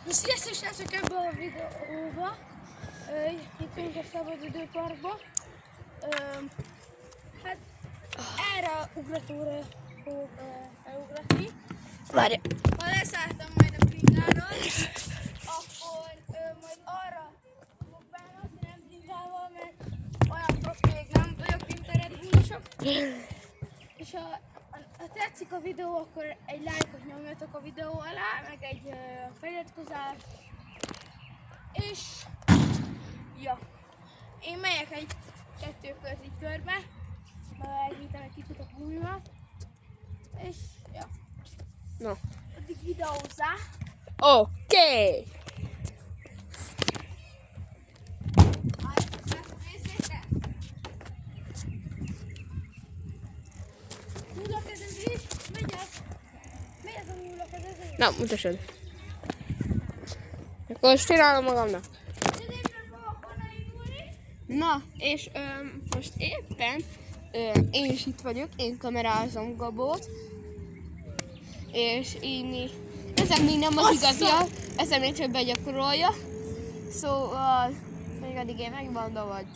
Sziasztok srácok, ebben a videóban itt vagyunk a szabadidőparkban. Hát erre a ugratóra fogok elugratni. Várj. Ha leszálltam majd a bringáról, akkor majd arra fogok beállni, nem bringával, mert olyan profi még nem vagyok, mint a Red Bullosok. És ha tetszik a videó, akkor egy lájkot nyomjatok a videó alá, meg egy feliratkozást. És ja, én megyek egy kettő kört így körbe, elhítem egy kicsit a gumimat, és ja. No. Addig videózzá. Oké. Hullakezezés, megy ez a hullakezezés. Na, mutasd. Akkor most csinálom magamnak. Na, és most éppen én is itt vagyok, én kamerázom Gabót. És így ezek még nem az igaziak, ezek még csak begyakorolja. Szóval még addig én megmondom, hogy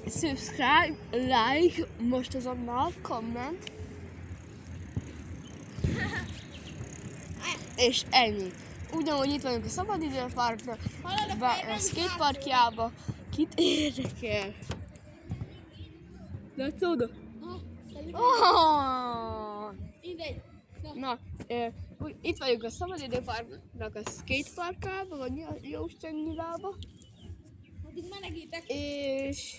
subscribe, like, most azonnal, comment. És ennyi. Ugyanúgy itt vagyunk a szabadidőparknak, a skateparkjába. Kit érdekel? Látsz oda? Mindegy. Na, itt vagyunk a szabadidőparknak a skateparkában, vagy Jóisten nyilába. Addig melegítek. És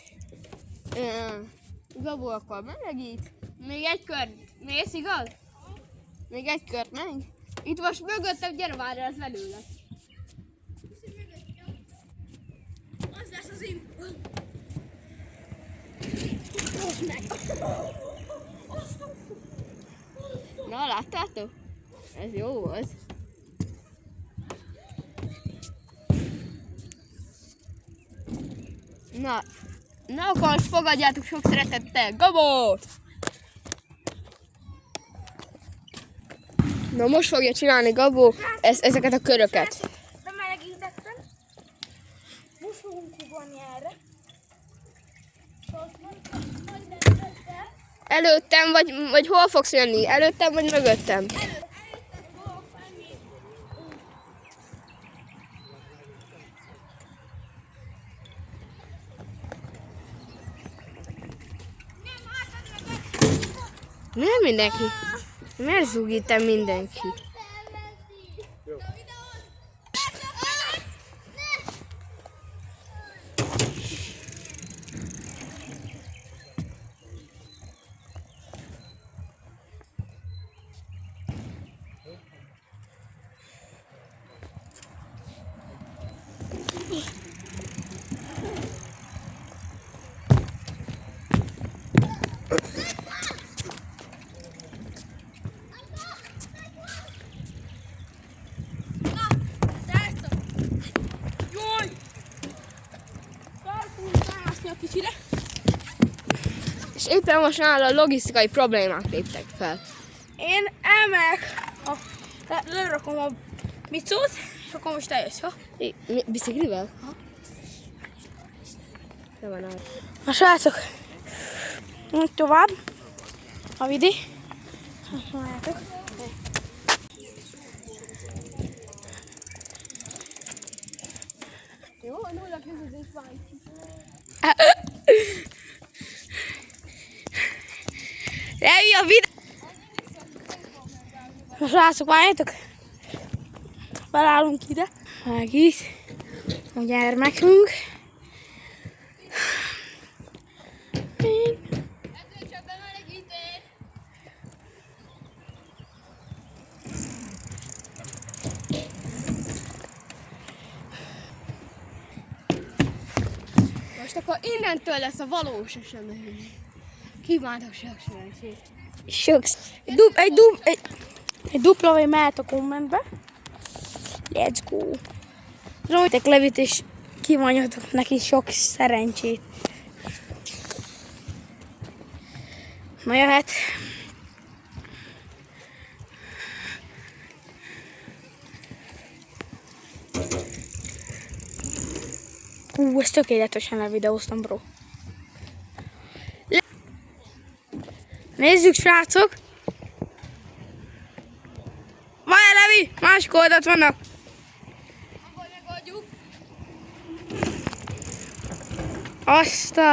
Gabó akkor melegít. Még egy kört mész, igaz? Még egy kört menj. Itt most mögöttem, gyere várj, az velő lesz. Az lesz az én. Na, láttátok? Ez jó volt. Na akkor most fogadjátok sok szeretettel Gabót! Na most fogja csinálni Gabó ezeket a köröket. Bemelegítettem. Most fogunk ugorni erre. Előttem vagy hol fogsz jönni? Előttem vagy mögöttem? Nem mindenki. Miért zúg itt mindenki? És éppen most nála a logisztikai problémák léptek fel. Én elmegyek, lerakom a bicót, és akkor most eljössz, ha? Biciklivel? Ha. Te van arra. Na srácok, úgy tovább, a vidi. Látjátok. Jó, nulla közözzés van. Elvi a videó! Na srácok, várjátok! Belállunk ide. Meg itt a gyermekünk. Ez csak bemelegítés. Most akkor innentől lesz a valós esemény. Kívánok sok szerencsét. Egy dupla vagy mehet a kommentbe. Let's go! Rajtek Levit és kívánjatok neki sok szerencsét. Na jöhet. Ezt tökéletesen levideóztam, bro. Nézzük, srácok! Várj, Levi! Másik oldalt vannak! Akkor megoldjuk. Azt a...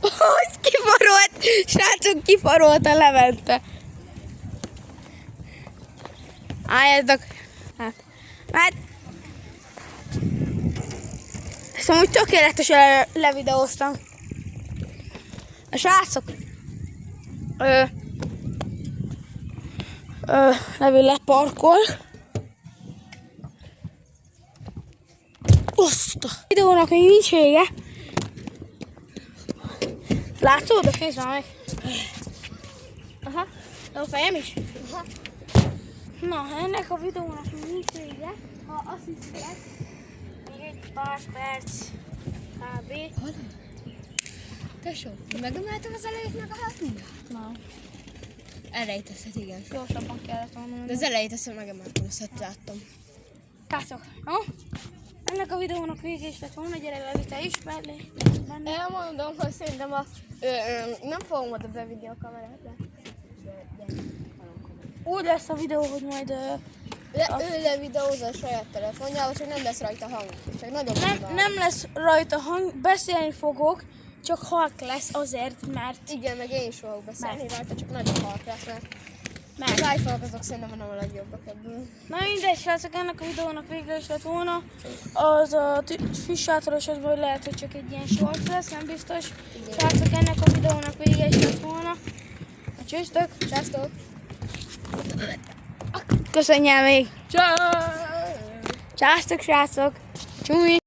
Ez kifarolt! Srácok, kifarolt a Levente. Álljatok! Hát... Ezt amúgy tökéletesen levideóztam. A srácok! Levi leparkol. Azt a videónak még nincs vége. Látszódok? Nézd már meg. Aha, de a fejem is. Aha. Na, ennek a videónak még nincs vége. Ha azt hiszitek, még egy pár perc kb. Tesó, megemeltem az elejét meg a hátulja? Na, Elejét teszed, igen. gyorsabban kellett volna. De az elejét teszed megemeltem, azt láttam. Srácok, ennek a videónak vége is lett volna, gyere Levi, te is benne. Elmondom, hogy szerintem nem fogom oda bevinni a kamerát, de Úgy lesz a videó, hogy majd ő levideózza a saját telefonjával, csak nem lesz rajta hang. Csak nagyobb nem lesz rajta hang, beszélni fogok, csak halk lesz azért, mert Igen, meg én is fogok beszélni rajta, csak nagyon halk lesz, mert az iPhone-ok azok szerintem nem a legjobbak ebből. Na mindegy, srácok, ennek a videónak vége is lett volna. Az a füstsátoros, az majd lehet, hogy csak egy ilyen short lesz, nem biztos. Srácok, ennek a videónak vége is lett volna. Csőztök! Sziasztok! Köszönjel még! Ciao! Sziasztok, srácok! Csúmi!